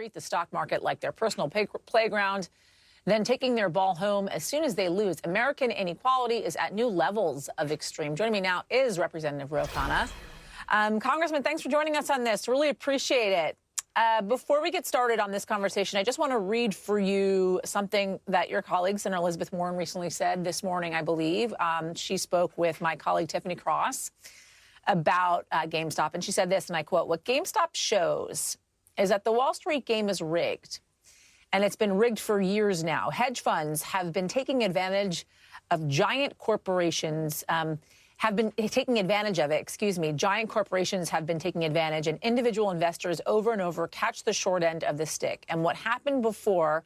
treat the stock market like their personal playground, then taking their ball home as soon as they lose. American inequality is at new levels of extreme. Joining me now is Representative Khanna. Congressman, thanks for joining us on this. Really appreciate it. Before we get started on this conversation, I just want to read for you something that your colleague, Senator Elizabeth Warren, recently said this morning, I believe. She spoke with my colleague, Tiffany Cross, about GameStop. And she said this, and I quote, "What GameStop shows is that the Wall Street game is rigged. And it's been rigged for years now. Hedge funds have been taking advantage of giant corporations, have been taking advantage of it, Giant corporations have been taking advantage, and individual investors over and over catch the short end of the stick. And what happened before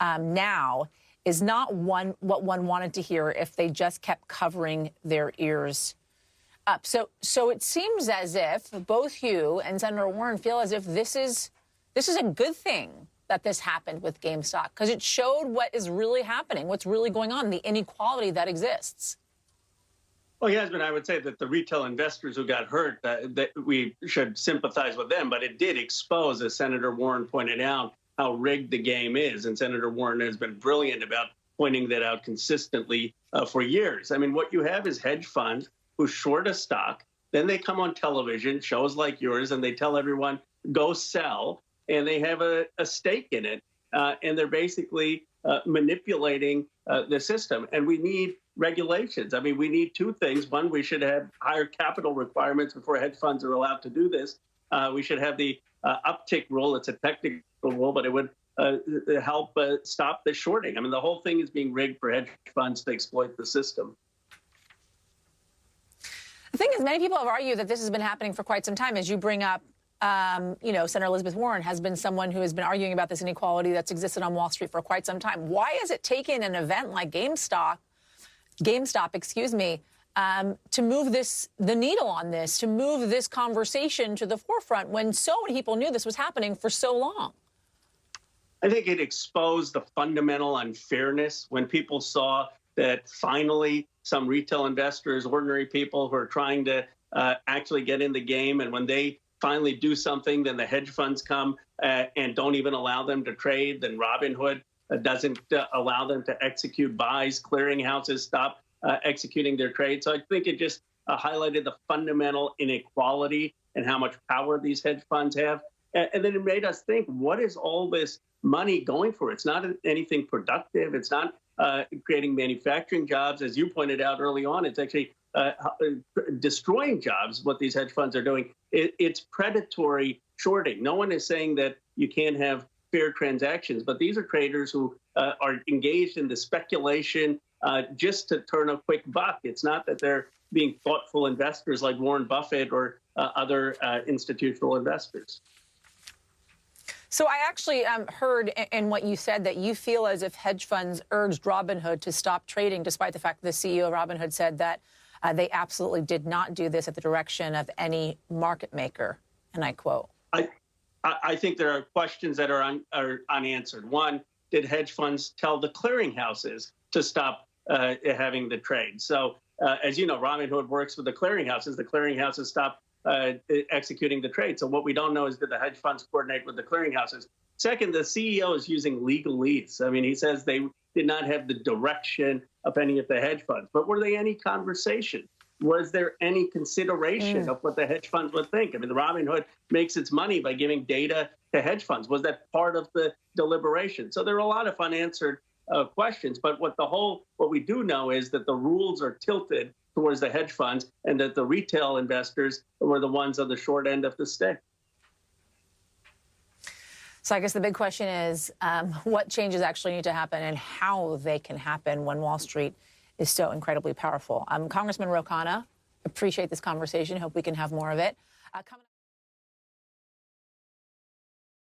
now is not what one wanted to hear if they just kept covering their ears up." So it seems as if both you and Senator Warren feel as if this is a good thing that this happened with GameStop, because it showed what is really happening, what's really going on, the inequality that exists. Well, Yasmin, I would say that the retail investors who got hurt, that we should sympathize with them, but it did expose, as Senator Warren pointed out, how rigged the game is. And Senator Warren has been brilliant about pointing that out consistently for years. I mean, what you have is hedge funds who short a stock, then they come on television, shows like yours, and they tell everyone, go sell, and they have a stake in it. And they're basically manipulating the system. And we need regulations. I mean, we need two things. One, we should have higher capital requirements before hedge funds are allowed to do this. We should have the uptick rule. It's a technical rule, but it would help stop the shorting. I mean, the whole thing is being rigged for hedge funds to exploit the system. The thing is, many people have argued that this has been happening for quite some time. As you bring up, Senator Elizabeth Warren has been someone who has been arguing about this inequality that's existed on Wall Street for quite some time. Why has it taken an event like GameStop, to move the needle on this, to move this conversation to the forefront when so many people knew this was happening for so long? I think it exposed the fundamental unfairness when people saw that finally some retail investors, ordinary people who are trying to actually get in the game, and when they finally do something, then the hedge funds come and don't even allow them to trade. Then Robinhood doesn't allow them to execute buys. Clearinghouses stop executing their trade. So I think it just highlighted the fundamental inequality and how much power these hedge funds have. And then it made us think, what is all this money going for? It's not anything productive. It's not creating manufacturing jobs. As you pointed out early on, it's actually destroying jobs, what these hedge funds are doing. It's predatory shorting. No one is saying that you can't have fair transactions, but these are traders who are engaged in the speculation just to turn a quick buck. It's not that they're being thoughtful investors like Warren Buffett or other institutional investors. So I actually heard in what you said that you feel as if hedge funds urged Robinhood to stop trading, despite the fact that the CEO of Robinhood said that they absolutely did not do this at the direction of any market maker. And I quote. I think there are questions that are unanswered. One, did hedge funds tell the clearinghouses to stop having the trade? So as you know, Robinhood works with the clearinghouses. The clearinghouses stop executing the trade. So what we don't know is, did the hedge funds coordinate with the clearinghouses? Second, the CEO is using legalese. I mean, he says they did not have the direction of any of the hedge funds. But were they any conversation? Was there any consideration of what the hedge funds would think? I mean, the Robinhood makes its money by giving data to hedge funds. Was that part of the deliberation? So there are a lot of unanswered questions. But what we do know is that the rules are tilted towards the hedge funds, and that the retail investors were the ones on the short end of the stick. So I guess the big question is what changes actually need to happen and how they can happen when Wall Street is so incredibly powerful. Congressman Khanna, appreciate this conversation. Hope we can have more of it.